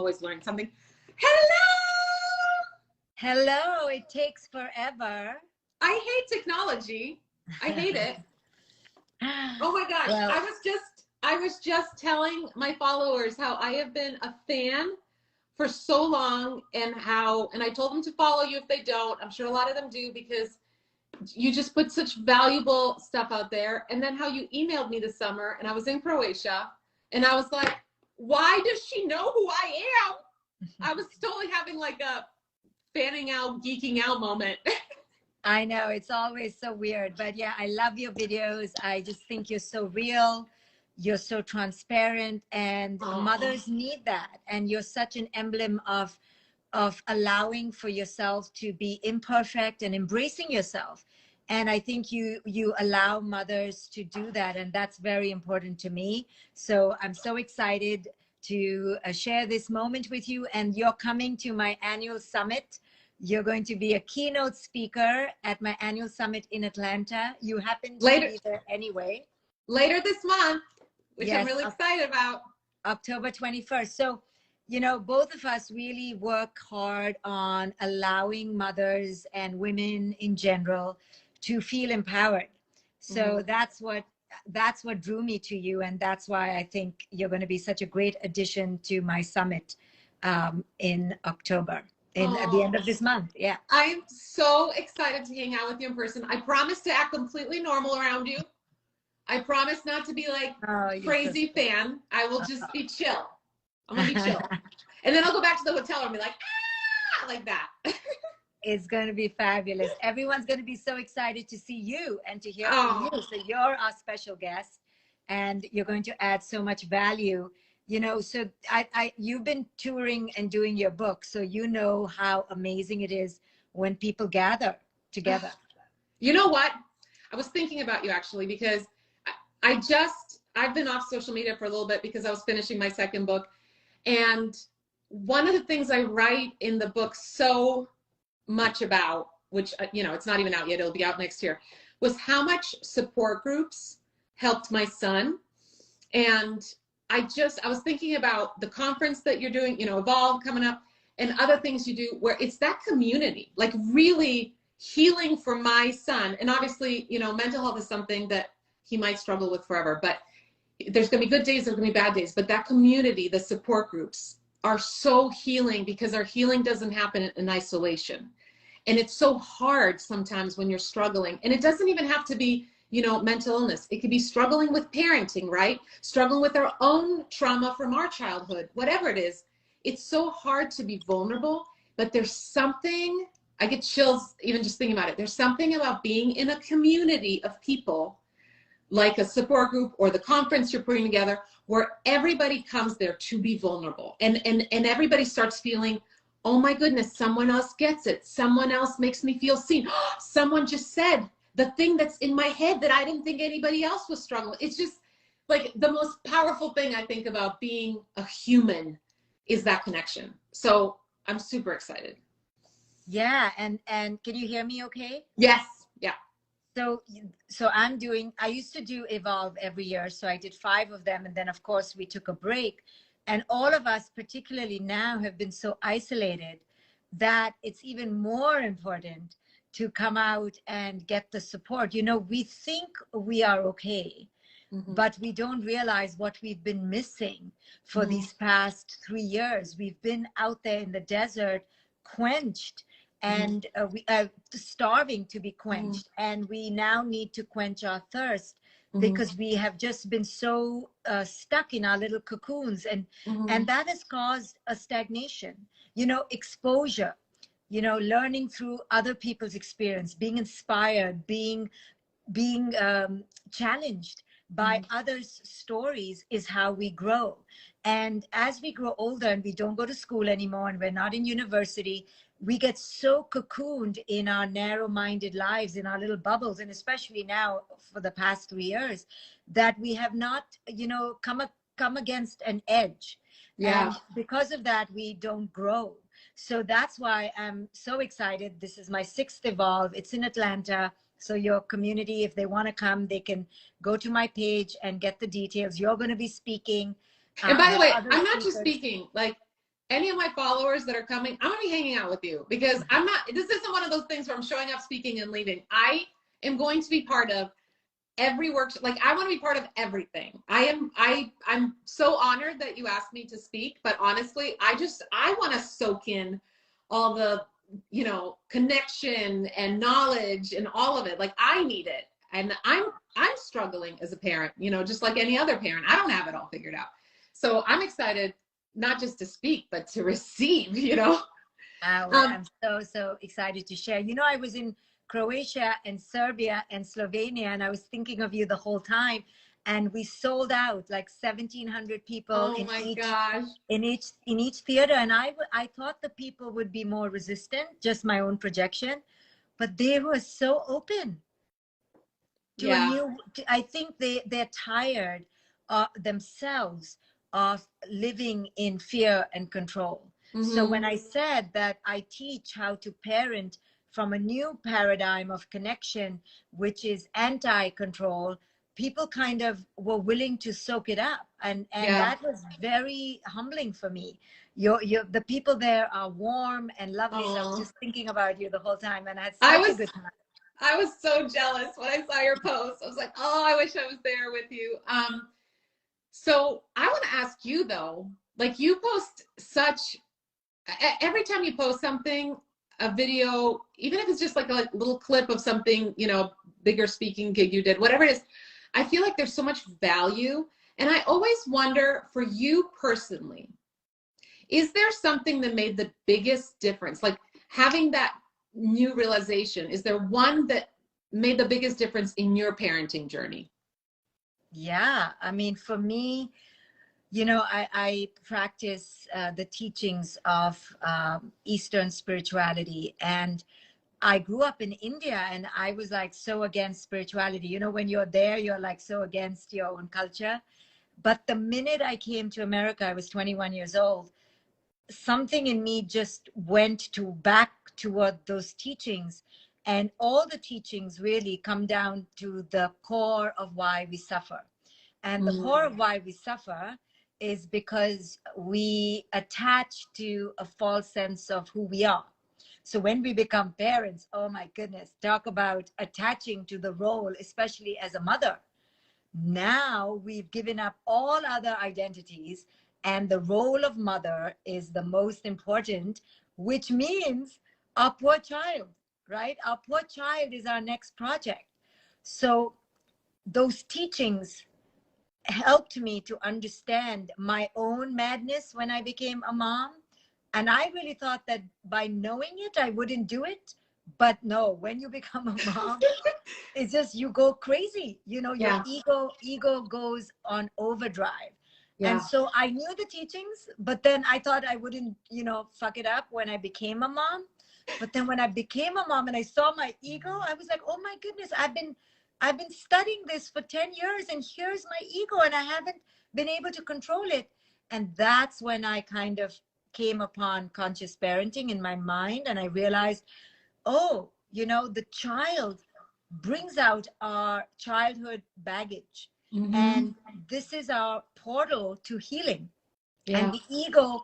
always learning something. Hello! Hello, it takes forever. I hate technology. I hate it. Oh my gosh. Well, I was just telling my followers how I have been a fan for so long, and I told them to follow you if they don't. I'm sure a lot of them do, because you just put such valuable stuff out there. And then how you emailed me this summer, and I was in Croatia, and I was like, why does she know who I am? I was totally having like a fanning out, geeking out moment. I know it's always so weird, but yeah, I love your videos. I just think you're so real. You're so transparent, and mothers need that. And you're such an emblem of allowing for yourself to be imperfect and embracing yourself. And I think you allow mothers to do that, and that's very important to me. So I'm so excited to share this moment with you. And you're coming to my annual summit. You're going to be a keynote speaker at my annual summit in Atlanta. You happen to be there anyway. Later this month, which I'm really excited about. October 21st. So, you know, both of us really work hard on allowing mothers and women in general to feel empowered. So that's what drew me to you. And that's why I think you're going to be such a great addition to my summit in October. At the end of this month. Yeah. I'm so excited to hang out with you in person. I promise to act completely normal around you. I promise not to be like crazy fan. I will just be chill. I'm gonna be chill. And then I'll go back to the hotel and be like, ah, like that. It's going to be fabulous. Everyone's going to be so excited to see you and to hear from you. So you're our special guest, and you're going to add so much value. You know, so you've been touring and doing your book, so you know how amazing it is when people gather together. You know what? I was thinking about you actually, because I've been off social media for a little bit because I was finishing my second book. And one of the things I write in the book so much about, which, you know, it's not even out yet, it'll be out next year, was how much support groups helped my son. And I was thinking about the conference that you're doing, you know, Evolve coming up, and other things you do where it's that community, like really healing for my son. And obviously, you know, mental health is something that he might struggle with forever, but there's going to be good days, there's going to be bad days, but that community, the support groups are so healing, because our healing doesn't happen in isolation. And it's so hard sometimes when you're struggling, and it doesn't even have to be, you know, mental illness. It could be struggling with parenting, right? Struggling with our own trauma from our childhood, whatever it is. It's so hard to be vulnerable, but there's something, I get chills even just thinking about it. There's something about being in a community of people, like a support group or the conference you're putting together, where everybody comes there to be vulnerable. And everybody starts feeling, oh my goodness, someone else gets it. Someone else makes me feel seen. Someone just said the thing that's in my head that I didn't think anybody else was struggling. It's just like the most powerful thing I think about being a human is that connection. So I'm super excited. Yeah. And can you hear me okay? Yes. Yeah. So I used to do Evolve every year. So I did 5 of them. And then of course we took a break, and all of us, particularly now, have been so isolated that it's even more important to come out and get the support. You know, we think we are okay, but we don't realize what we've been missing for these past 3 years. We've been out there in the desert, quenched, and we are starving to be quenched. And we now need to quench our thirst, because we have just been so stuck in our little cocoons. And that has caused a stagnation, you know, exposure. You know, learning through other people's experience, being inspired, being challenged by others' stories is how we grow. And as we grow older and we don't go to school anymore and we're not in university, we get so cocooned in our narrow-minded lives, in our little bubbles, and especially now for the past 3 years, that we have not, you know, come against an edge. Yeah. And because of that, we don't grow. So that's why I'm so excited. This is my 6th Evolve. It's in Atlanta. So your community, if they want to come, they can go to my page and get the details. You're going to be speaking. And by the way, I'm not just speaking. Like, any of my followers that are coming, I'm gonna be hanging out with you because this isn't one of those things where I'm showing up, speaking, and leaving. I am going to be part of every workshop. Like, I want to be part of everything. I'm so honored that you asked me to speak, but honestly, I want to soak in all the, connection and knowledge and all of it. Like, I need it. And I'm struggling as a parent, just like any other parent. I don't have it all figured out. So I'm excited, not just to speak, but to receive, I'm so excited to share. I was in Croatia and Serbia and Slovenia, and I was thinking of you the whole time. And we sold out like 1,700 people in each theater. And I thought the people would be more resistant, just my own projection, but they were so open to a new. I think they're tired themselves of living in fear and control. Mm-hmm. So when I said that I teach how to parent from a new paradigm of connection, which is anti-control, people kind of were willing to soak it up. And that was very humbling for me. The people there are warm and lovely. So I was just thinking about you the whole time, and I had such a good time. I was so jealous when I saw your post. I was like, oh, I wish I was there with you. So I want to ask you though, like, you post every time you post something, a video, even if it's just like a little clip of something, bigger speaking gig you did, whatever it is, I feel like there's so much value. And I always wonder, for you personally, is there something that made the biggest difference? Like, having that new realization, is there one that made the biggest difference in your parenting journey? Yeah, I mean, for me, I practice the teachings of Eastern spirituality, and I grew up in India, and I was like so against spirituality. When you're there, you're like so against your own culture. But the minute I came to America, I was 21 years old, something in me just went back toward those teachings. And all the teachings really come down to the core of why we suffer. And the core of why we suffer is because we attach to a false sense of who we are. So when we become parents, oh my goodness, talk about attaching to the role, especially as a mother. Now we've given up all other identities, and the role of mother is the most important, which means our poor child, right? Our poor child is our next project. So those teachings helped me to understand my own madness when I became a mom. And I really thought that by knowing it, I wouldn't do it. But no, when you become a mom, it's just, you go crazy. Your ego goes on overdrive. Yeah. And so I knew the teachings, but then I thought I wouldn't, fuck it up when I became a mom. But then when I became a mom and I saw my ego, I was like, oh my goodness, I've been studying this for 10 years, and here's my ego, and I haven't been able to control it. And that's when I kind of came upon conscious parenting in my mind, and I realized, the child brings out our childhood baggage. Mm-hmm. And this is our portal to healing. Yeah. And the ego,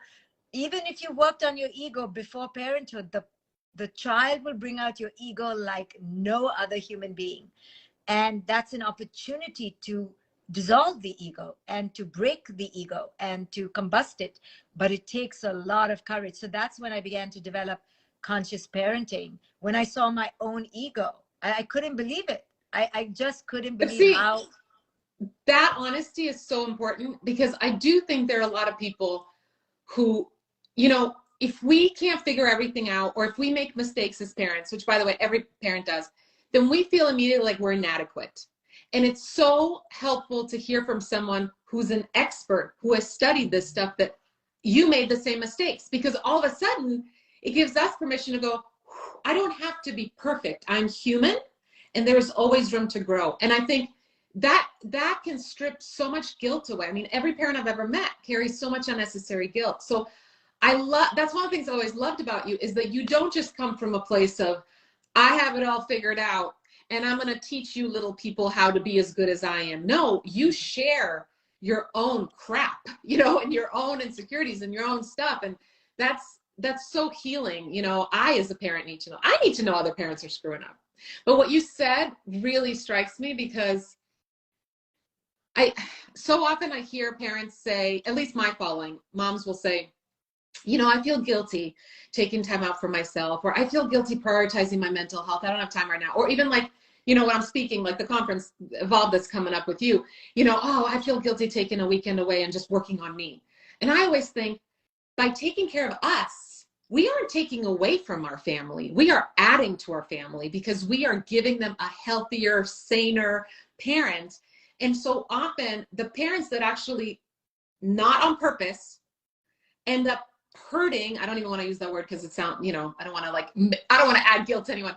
even if you worked on your ego before parenthood, the child will bring out your ego like no other human being. And that's an opportunity to dissolve the ego and to break the ego and to combust it. But it takes a lot of courage. So that's when I began to develop conscious parenting. When I saw my own ego, I couldn't believe it. I just couldn't believe how. That honesty is so important, because I do think there are a lot of people who, if we can't figure everything out, or if we make mistakes as parents, which by the way, every parent does, then we feel immediately like we're inadequate. And it's so helpful to hear from someone who's an expert, who has studied this stuff, that you made the same mistakes, because all of a sudden it gives us permission to go, I don't have to be perfect. I'm human, and there's always room to grow. And I think that can strip so much guilt away. I mean, every parent I've ever met carries so much unnecessary guilt. So that's one of the things I always loved about you, is that you don't just come from a place of, I have it all figured out, and I'm going to teach you little people how to be as good as I am. No, you share your own crap, and your own insecurities and your own stuff. And that's so healing. You know, I as a parent need to know. I need to know other parents are screwing up. But what you said really strikes me, because so often I hear parents say, at least my following, moms will say, you know, I feel guilty taking time out for myself, or I feel guilty prioritizing my mental health. I don't have time right now. Or even like, you know, when I'm speaking, like the conference Evolve that's coming up with you, you know, oh, I feel guilty taking a weekend away and just working on me. And I always think, by taking care of us, we aren't taking away from our family. We are adding to our family, because we are giving them a healthier, saner parent. And so often the parents that actually, not on purpose, end up hurting, I don't even want to use that word because it sounds, you know, I don't want to add guilt to anyone,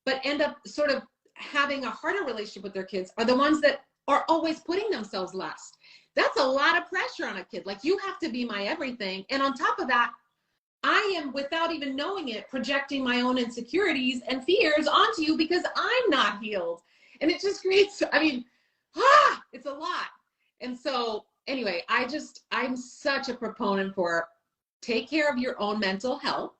but end up sort of having a harder relationship with their kids, are the ones that are always putting themselves last. That's a lot of pressure on a kid. Like, you have to be my everything. And on top of that, I am, without even knowing it, projecting my own insecurities and fears onto you because I'm not healed. And it just creates, I mean, it's a lot. And so anyway, I'm such a proponent for take care of your own mental health,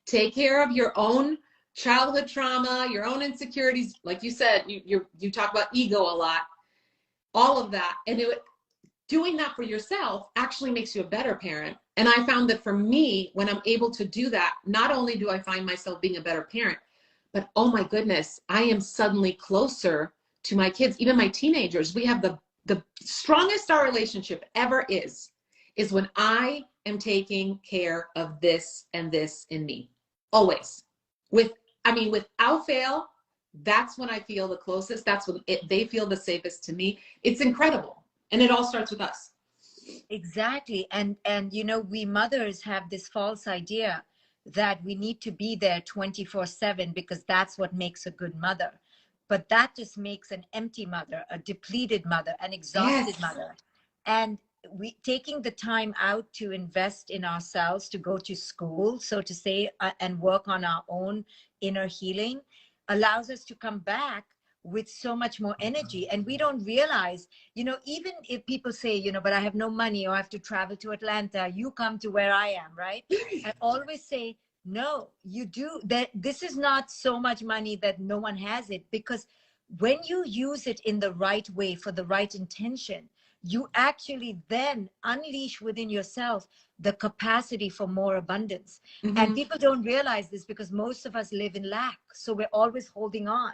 take care of your own childhood trauma, your own insecurities. Like you said, you talk about ego a lot, all of that. And doing that for yourself actually makes you a better parent. And I found that for me, when I'm able to do that, not only do I find myself being a better parent, but oh my goodness, I am suddenly closer to my kids, even my teenagers. We have the strongest our relationship ever is when I am taking care of this and this in me. Always. Without fail, that's when I feel the closest. That's when they feel the safest to me. It's incredible. And it all starts with us. Exactly. And you know, we mothers have this false idea that we need to be there 24/7 because that's what makes a good mother. But that just makes an empty mother, a depleted mother, an exhausted mother. And we taking the time out to invest in ourselves, to go to school, so to say, and work on our own inner healing, allows us to come back with so much more energy. And we don't realize, you know, even if people say, you know, but I have no money, or I have to travel to Atlanta, you come to where I am, right? I always say, no, you do. That this is not so much money that no one has it, because when you use it in the right way for the right intention, you actually then unleash within yourself the capacity for more abundance. Mm-hmm. And people don't realize this because most of us live in lack. So we're always holding on.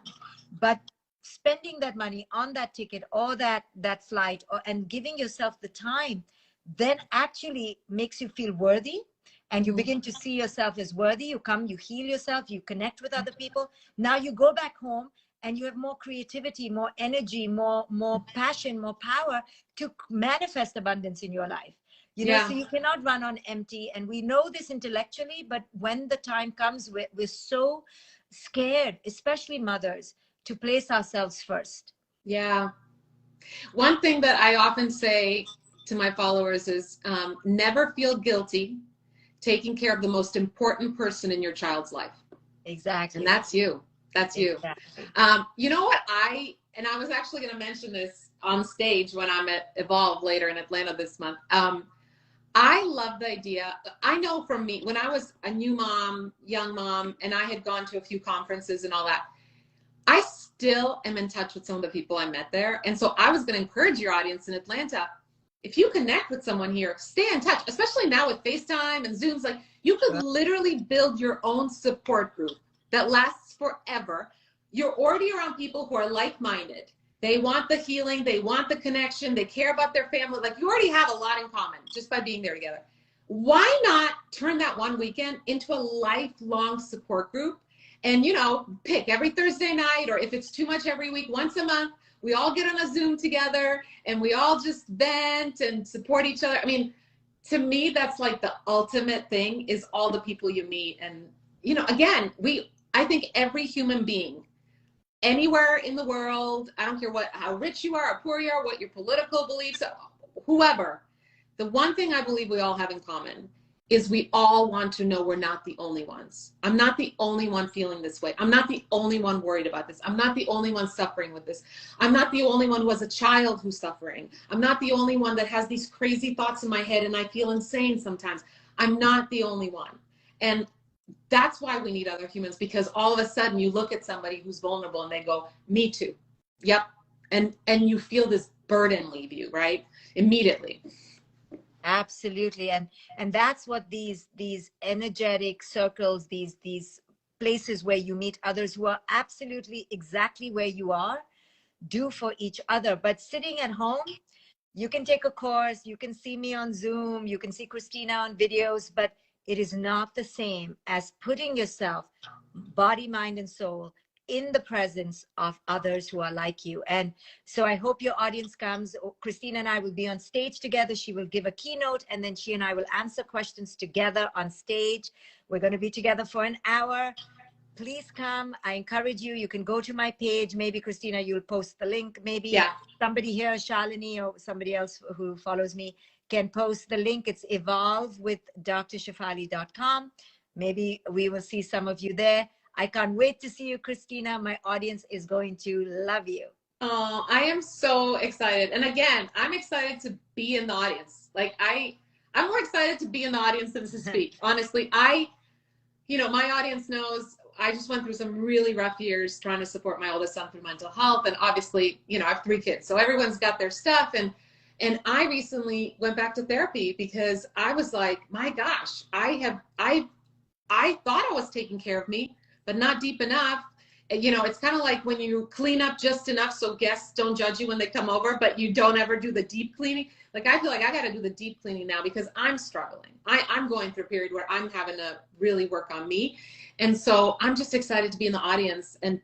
But spending that money on that ticket or that flight, and giving yourself the time, then actually makes you feel worthy. And you begin to see yourself as worthy. You come, you heal yourself, you connect with other people. Now you go back home and you have more creativity, more energy, more passion, more power to manifest abundance in your life. You know, so you cannot run on empty. And we know this intellectually, but when the time comes, we're so scared, especially mothers, to place ourselves first. Yeah. One thing that I often say to my followers is never feel guilty taking care of the most important person in your child's life. Exactly. And that's you. That's you. Exactly. You know what? I was actually going to mention this on stage when I'm at Evolve later in Atlanta this month. I love the idea. I know from me, when I was a new mom, young mom, and I had gone to a few conferences and all that, I still am in touch with some of the people I met there. And so I was going to encourage your audience in Atlanta, if you connect with someone here, stay in touch, especially now with FaceTime and Zooms. Like, you could literally build your own support group that lasts forever. You're already around people who are like-minded. They want the healing. They want the connection. They care about their family. Like, you already have a lot in common just by being there together. Why not turn that one weekend into a lifelong support group? And, you know, pick every Thursday night, or if it's too much, every week, once a month, we all get on a Zoom together and we all just vent and support each other. I mean, to me, that's like the ultimate thing, is all the people you meet. And, you know, again, I think every human being, anywhere in the world, I don't care how rich you are or poor you are, what your political beliefs are, whoever, the one thing I believe we all have in common is we all want to know we're not the only ones. I'm not the only one feeling this way. I'm not the only one worried about this. I'm not the only one suffering with this. I'm not the only one who has a child who's suffering. I'm not the only one that has these crazy thoughts in my head and I feel insane sometimes. I'm not the only one. And that's why we need other humans, because all of a sudden you look at somebody who's vulnerable and they go, me too. Yep. And you feel this burden leave you, right? Immediately. Absolutely. And that's what these energetic circles, these places where you meet others who are absolutely exactly where you are, do for each other. But sitting at home, you can take a course, you can see me on Zoom, you can see Kristina on videos, but it is not the same as putting yourself, body, mind, and soul, in the presence of others who are like you. And so I hope your audience comes. Kristina and I will be on stage together. She will give a keynote, and then she and I will answer questions together on stage. We're going to be together for an hour. Please come. I encourage you. You can go to my page. Maybe, Kristina, you'll post the link. Maybe somebody here, Shalini or somebody else who follows me, can post the link. It's evolvewithdrshefali.com. Maybe we will see some of you there. I can't wait to see you, Kristina. My audience is going to love you. Oh, I am so excited. And again, I'm excited to be in the audience. Like I'm more excited to be in the audience than to speak. Honestly, my audience knows I just went through some really rough years trying to support my oldest son through mental health. And obviously, I have 3 kids, so everyone's got their stuff. And I recently went back to therapy because I was like, my gosh, I thought I was taking care of me, but not deep enough. It's kind of like when you clean up just enough so guests don't judge you when they come over, but you don't ever do the deep cleaning. Like, I feel like I got to do the deep cleaning now because I'm struggling. I'm going through a period where I'm having to really work on me. And so I'm just excited to be in the audience and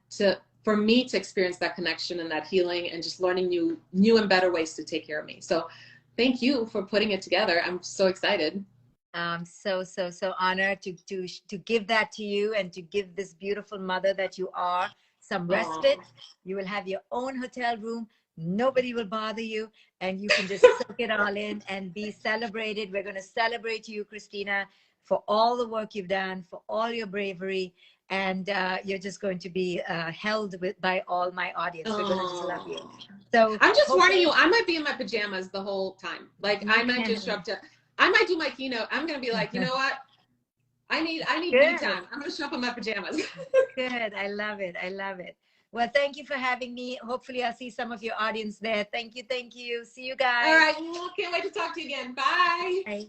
for me to experience that connection and that healing and just learning new and better ways to take care of me. So thank you for putting it together. I'm so excited. So honored to give that to you and to give this beautiful mother that you are some respite. You will have your own hotel room. Nobody will bother you, and you can just soak it all in and be celebrated. We're going to celebrate you, Kristina, for all the work you've done, for all your bravery, and you're just going to be held by all my audience. We're going to just love you. So I'm just warning you, I might be in my pajamas the whole time. Like, I might just show up I might do my keynote. I'm going to be like, you know what? I need me time. I'm going to show up in my pajamas. Good. I love it. I love it. Well, thank you for having me. Hopefully I'll see some of your audience there. Thank you. See you guys. All right. Can't wait to talk to you again. Bye. Bye.